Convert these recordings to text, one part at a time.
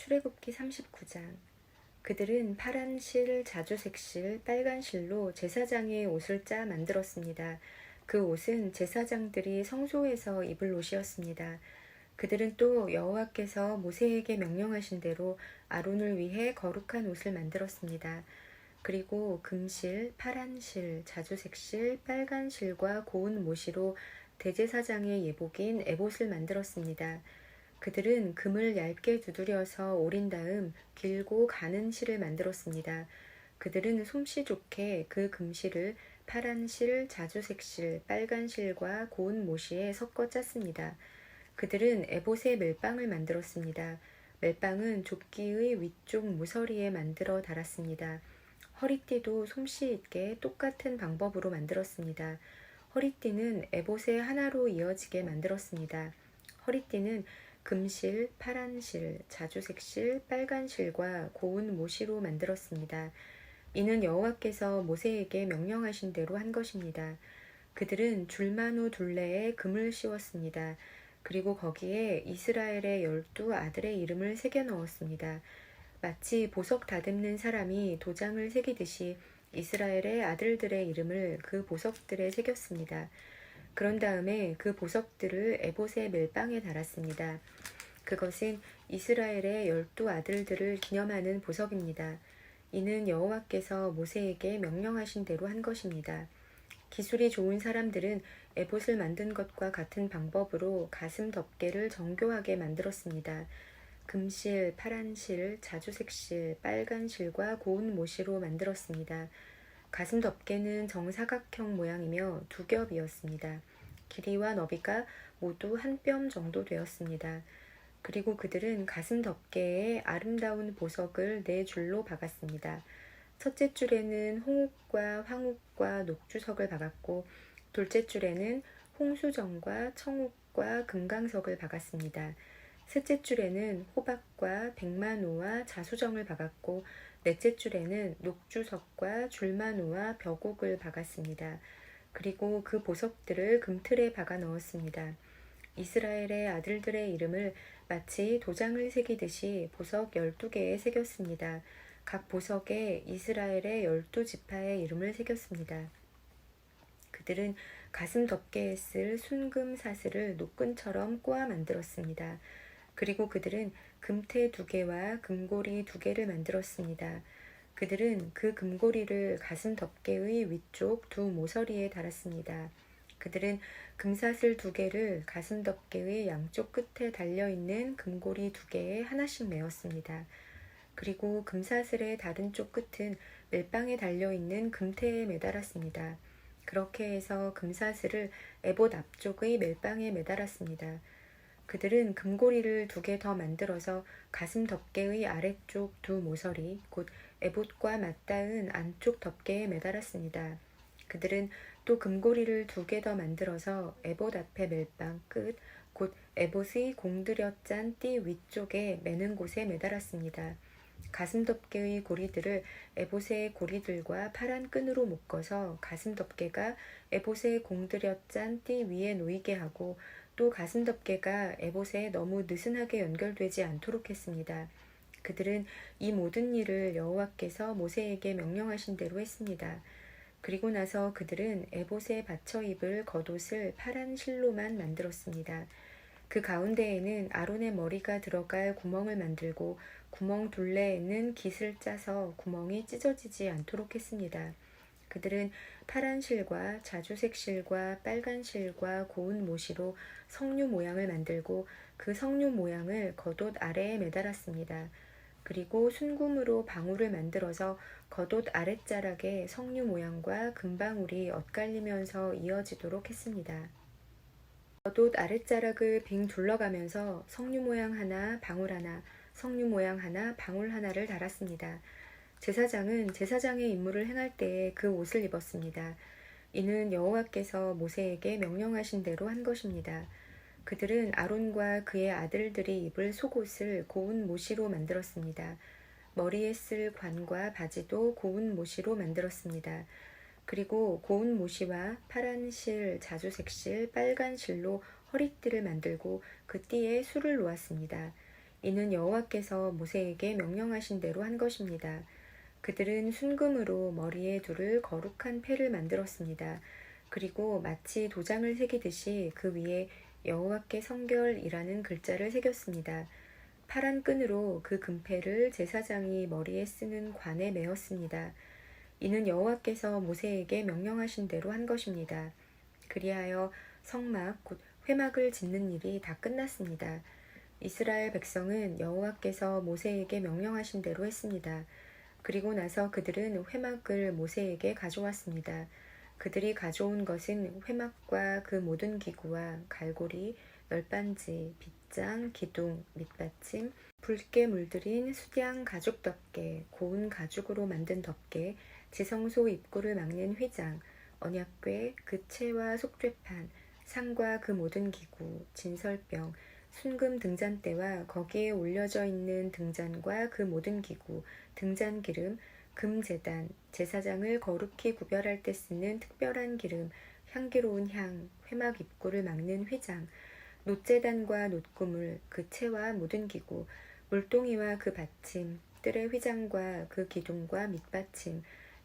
출애굽기 39장. 그들은 파란 실, 자주색 실, 빨간 실로 제사장의 옷을 짜 만들었습니다. 그 옷은 제사장들이 성소에서 입을 옷이었습니다. 그들은 또 여호와께서 모세에게 명령하신 대로 아론을 위해 거룩한 옷을 만들었습니다. 그리고 금실, 파란 실, 자주색 실, 빨간 실과 고운 모시로 대제사장의 예복인 에봇을 만들었습니다. 그들은 금을 얇게 두드려서 오린 다음 길고 가는 실을 만들었습니다. 그들은 솜씨 좋게 그 금실을 파란 실, 자주색 실, 빨간 실과 고운 모시에 섞어 짰습니다. 그들은 에봇의 멜빵을 만들었습니다. 멜빵은 조끼의 위쪽 모서리에 만들어 달았습니다. 허리띠도 솜씨 있게 똑같은 방법으로 만들었습니다. 허리띠는 에봇의 하나로 이어지게 만들었습니다. 허리띠는 금실, 파란 실, 자주색 실, 빨간 실과 고운 모시로 만들었습니다. 이는 여호와께서 모세에게 명령하신 대로 한 것입니다. 그들은 줄마노 둘레에 금을 씌웠습니다. 그리고 거기에 이스라엘의 12아들의 이름을 새겨 넣었습니다. 마치 보석 다듬는 사람이 도장을 새기듯이 이스라엘의 아들들의 이름을 그 보석들에 새겼습니다. 그런 다음에 그 보석들을 에봇의 멜빵에 달았습니다. 그것은 이스라엘의 12아들들을 기념하는 보석입니다. 이는 여호와께서 모세에게 명령하신 대로 한 것입니다. 기술이 좋은 사람들은 에봇을 만든 것과 같은 방법으로 가슴 덮개를 정교하게 만들었습니다. 금실, 파란 실, 자주색 실, 빨간 실과 고운 모시로 만들었습니다. 가슴 덮개는 정사각형 모양이며 두 겹이었습니다. 길이와 너비가 모두 한 뼘 정도 되었습니다. 그리고 그들은 가슴 덮개에 아름다운 보석을 4줄로 박았습니다. 첫째 줄에는 홍옥과 황옥과 녹주석을 박았고 둘째 줄에는 홍수정과 청옥과 금강석을 박았습니다. 셋째 줄에는 호박과 백마노와 자수정을 박았고 넷째 줄에는 녹주석과 줄마노와 벽옥을 박았습니다. 그리고 그 보석들을 금틀에 박아 넣었습니다. 이스라엘의 아들들의 이름을 마치 도장을 새기듯이 보석 12개에 새겼습니다. 각 보석에 이스라엘의 12지파의 이름을 새겼습니다. 그들은 가슴 덮개에 쓸 순금 사슬을 노끈처럼 꼬아 만들었습니다. 그리고 그들은 금태 2개와 금고리 2개를 만들었습니다. 그들은 그 금고리를 가슴 덮개의 위쪽 두 모서리에 달았습니다. 그들은 금사슬 2개를 가슴 덮개의 양쪽 끝에 달려있는 금고리 2개에 하나씩 메었습니다. 그리고 금사슬의 다른 쪽 끝은 멜빵에 달려있는 금태에 매달았습니다. 그렇게 해서 금사슬을 에봇 앞쪽의 멜빵에 매달았습니다. 그들은 금고리를 2개 더 만들어서 가슴 덮개의 아래쪽 두 모서리, 곧 에봇과 맞닿은 안쪽 덮개에 매달았습니다. 그들은 또 금고리를 2개 더 만들어서 에봇 앞에 멜빵 끝, 곧 에봇의 공들여 짠 띠 위쪽에 매는 곳에 매달았습니다. 가슴 덮개의 고리들을 에봇의 고리들과 파란 끈으로 묶어서 가슴 덮개가 에봇의 공들여 짠 띠 위에 놓이게 하고 또 가슴 덮개가 에봇에 너무 느슨하게 연결되지 않도록 했습니다. 그들은 이 모든 일을 여호와께서 모세에게 명령하신 대로 했습니다. 그리고 나서 그들은 에봇에 받쳐 입을 겉옷을 파란 실로만 만들었습니다. 그 가운데에는 아론의 머리가 들어갈 구멍을 만들고 구멍 둘레에는 깃을 짜서 구멍이 찢어지지 않도록 했습니다. 그들은 파란 실과 자주색 실과 빨간 실과 고운 모시로 성류 모양을 만들고 그 성류 모양을 겉옷 아래에 매달았습니다. 그리고 순금으로 방울을 만들어서 겉옷 아랫자락에 성류 모양과 금방울이 엇갈리면서 이어지도록 했습니다. 겉옷 아랫자락을 빙 둘러가면서 성류 모양 하나, 방울 하나, 성류 모양 하나, 방울 하나를 달았습니다. 제사장은 제사장의 임무를 행할 때에 그 옷을 입었습니다. 이는 여호와께서 모세에게 명령하신 대로 한 것입니다. 그들은 아론과 그의 아들들이 입을 속옷을 고운 모시로 만들었습니다. 머리에 쓸 관과 바지도 고운 모시로 만들었습니다. 그리고 고운 모시와 파란 실, 자주색 실, 빨간 실로 허리띠를 만들고 그 띠에 술을 놓았습니다. 이는 여호와께서 모세에게 명령하신 대로 한 것입니다. 그들은 순금으로 머리에 두를 거룩한 패를 만들었습니다. 그리고 마치 도장을 새기듯이 그 위에 여호와께 성결이라는 글자를 새겼습니다. 파란 끈으로 그 금패를 제사장이 머리에 쓰는 관에 메었습니다. 이는 여호와께서 모세에게 명령하신 대로 한 것입니다. 그리하여 성막 곧 회막을 짓는 일이 다 끝났습니다. 이스라엘 백성은 여호와께서 모세에게 명령하신 대로 했습니다. 그리고 나서 그들은 회막을 모세에게 가져왔습니다. 그들이 가져온 것은 회막과 그 모든 기구와 갈고리, 널빤지, 빗장, 기둥, 밑받침, 붉게 물들인 수양 가죽 덮개, 고운 가죽으로 만든 덮개, 지성소 입구를 막는 휘장, 언약궤, 그 채와 속죄판, 상과 그 모든 기구, 진설병, 순금 등잔대와 거기에 올려져 있는 등잔과 그 모든 기구, 등잔 기름, 금제단, 제사장을 거룩히 구별할 때 쓰는 특별한 기름, 향기로운 향, 회막 입구를 막는 휘장, 놋제단과 놋구물, 그 채와 모든 기구, 물동이와 그 받침, 뜰의 휘장과 그 기둥과 밑받침,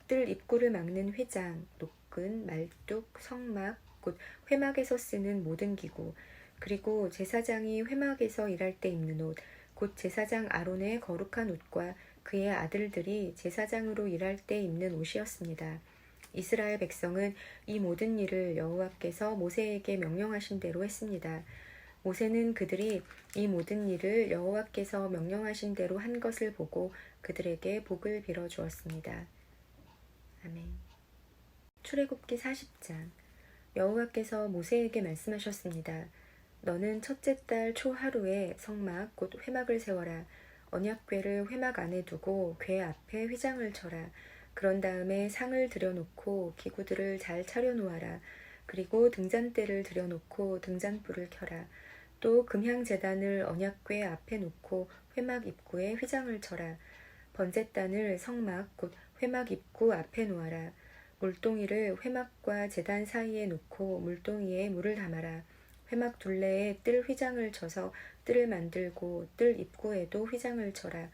뜰 입구를 막는 휘장, 노끈, 말뚝, 성막, 곧 회막에서 쓰는 모든 기구, 그리고 제사장이 회막에서 일할 때 입는 옷, 곧 제사장 아론의 거룩한 옷과 그의 아들들이 제사장으로 일할 때 입는 옷이었습니다. 이스라엘 백성은 이 모든 일을 여호와께서 모세에게 명령하신 대로 했습니다. 모세는 그들이 이 모든 일을 여호와께서 명령하신 대로 한 것을 보고 그들에게 복을 빌어 주었습니다. 아멘. 출애굽기 40장. 여호와께서 모세에게 말씀하셨습니다. 너는 첫째 달 초하루에 성막 곧 회막을 세워라. 언약궤를 회막 안에 두고 궤 앞에 휘장을 쳐라. 그런 다음에 상을 들여놓고 기구들을 잘 차려놓아라. 그리고 등잔대를 들여놓고 등잔불을 켜라. 또 금향제단을 언약궤 앞에 놓고 회막 입구에 휘장을 쳐라. 번제단을 성막 곧 회막 입구 앞에 놓아라. 물동이를 회막과 제단 사이에 놓고 물동이에 물을 담아라. 회막 둘레에 뜰 휘장을 쳐서 뜰을 만들고 뜰 입구에도 휘장을 쳐라.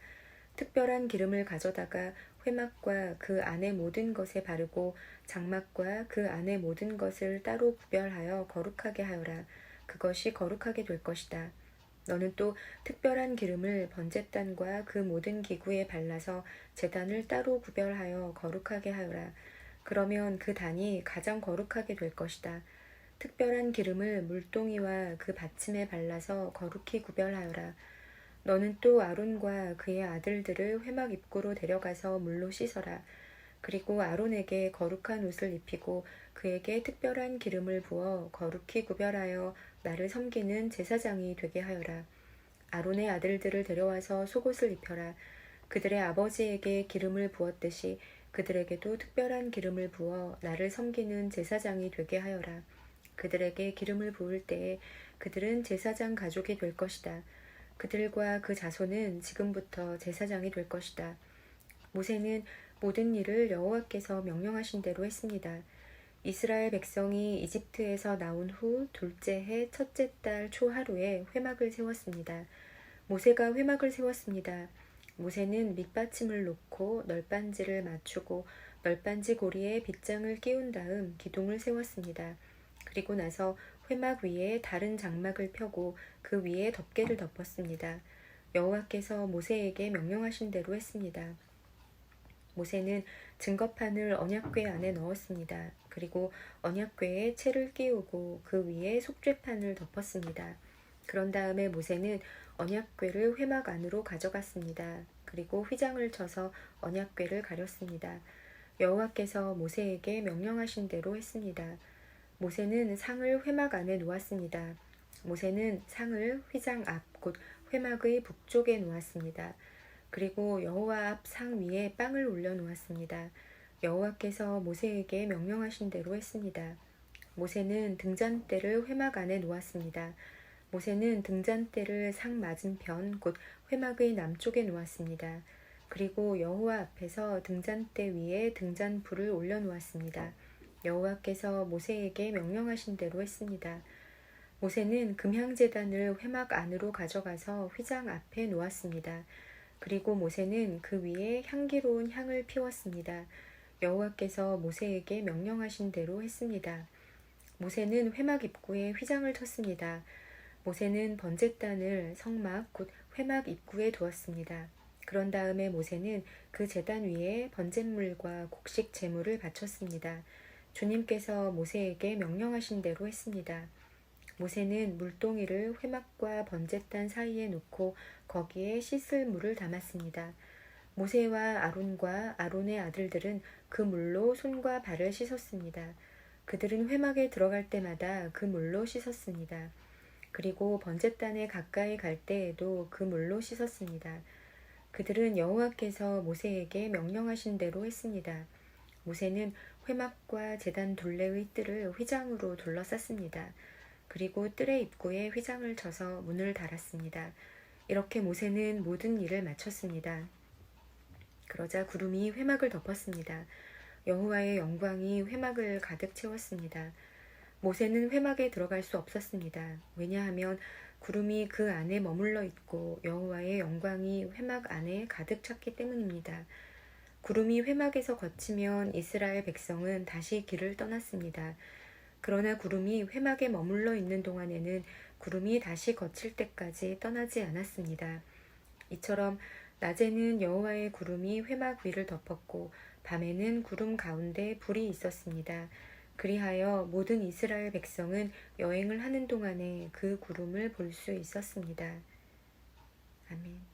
특별한 기름을 가져다가 회막과 그 안의 모든 것에 바르고 장막과 그 안의 모든 것을 따로 구별하여 거룩하게 하여라. 그것이 거룩하게 될 것이다. 너는 또 특별한 기름을 번제단과 그 모든 기구에 발라서 제단을 따로 구별하여 거룩하게 하여라. 그러면 그 단이 가장 거룩하게 될 것이다. 특별한 기름을 물동이와 그 받침에 발라서 거룩히 구별하여라. 너는 또 아론과 그의 아들들을 회막 입구로 데려가서 물로 씻어라. 그리고 아론에게 거룩한 옷을 입히고 그에게 특별한 기름을 부어 거룩히 구별하여 나를 섬기는 제사장이 되게 하여라. 아론의 아들들을 데려와서 속옷을 입혀라. 그들의 아버지에게 기름을 부었듯이 그들에게도 특별한 기름을 부어 나를 섬기는 제사장이 되게 하여라. 그들에게 기름을 부을 때에 그들은 제사장 가족이 될 것이다. 그들과 그 자손은 지금부터 제사장이 될 것이다. 모세는 모든 일을 여호와께서 명령하신 대로 했습니다. 이스라엘 백성이 이집트에서 나온 후 둘째 해 첫째 달 초하루에 회막을 세웠습니다. 모세가 회막을 세웠습니다. 모세는 밑받침을 놓고 널빤지를 맞추고 널빤지 고리에 빗장을 끼운 다음 기둥을 세웠습니다. 그리고 나서 회막 위에 다른 장막을 펴고 그 위에 덮개를 덮었습니다. 여호와께서 모세에게 명령하신 대로 했습니다. 모세는 증거판을 언약궤 안에 넣었습니다. 그리고 언약궤에 채를 끼우고 그 위에 속죄판을 덮었습니다. 그런 다음에 모세는 언약궤를 회막 안으로 가져갔습니다. 그리고 휘장을 쳐서 언약궤를 가렸습니다. 여호와께서 모세에게 명령하신 대로 했습니다. 모세는 상을 회막 안에 놓았습니다. 모세는 상을 휘장 앞 곧 회막의 북쪽에 놓았습니다. 그리고 여호와 앞 상 위에 빵을 올려 놓았습니다. 여호와께서 모세에게 명령하신 대로 했습니다. 모세는 등잔대를 회막 안에 놓았습니다. 모세는 등잔대를 상 맞은편 곧 회막의 남쪽에 놓았습니다. 그리고 여호와 앞에서 등잔대 위에 등잔불을 올려 놓았습니다. 여호와께서 모세에게 명령하신 대로 했습니다. 모세는 금향제단을 회막 안으로 가져가서 휘장 앞에 놓았습니다. 그리고 모세는 그 위에 향기로운 향을 피웠습니다. 여호와께서 모세에게 명령하신 대로 했습니다. 모세는 회막 입구에 휘장을 쳤습니다. 모세는 번제단을 성막 곧 회막 입구에 두었습니다. 그런 다음에 모세는 그 제단 위에 번제물과 곡식 제물을 바쳤습니다. 주님께서 모세에게 명령하신 대로 했습니다. 모세는 물동이를 회막과 번제단 사이에 놓고 거기에 씻을 물을 담았습니다. 모세와 아론과 아론의 아들들은 그 물로 손과 발을 씻었습니다. 그들은 회막에 들어갈 때마다 그 물로 씻었습니다. 그리고 번제단에 가까이 갈 때에도 그 물로 씻었습니다. 그들은 여호와께서 모세에게 명령하신 대로 했습니다. 모세는 회막과 제단 둘레의 뜰을 휘장으로 둘러쌌습니다. 그리고 뜰의 입구에 휘장을 쳐서 문을 닫았습니다. 이렇게 모세는 모든 일을 마쳤습니다. 그러자 구름이 회막을 덮었습니다. 여호와의 영광이 회막을 가득 채웠습니다. 모세는 회막에 들어갈 수 없었습니다. 왜냐하면 구름이 그 안에 머물러 있고 여호와의 영광이 회막 안에 가득 찼기 때문입니다. 구름이 회막에서 거치면 이스라엘 백성은 다시 길을 떠났습니다. 그러나 구름이 회막에 머물러 있는 동안에는 구름이 다시 거칠 때까지 떠나지 않았습니다. 이처럼 낮에는 여호와의 구름이 회막 위를 덮었고 밤에는 구름 가운데 불이 있었습니다. 그리하여 모든 이스라엘 백성은 여행을 하는 동안에 그 구름을 볼 수 있었습니다. 아멘.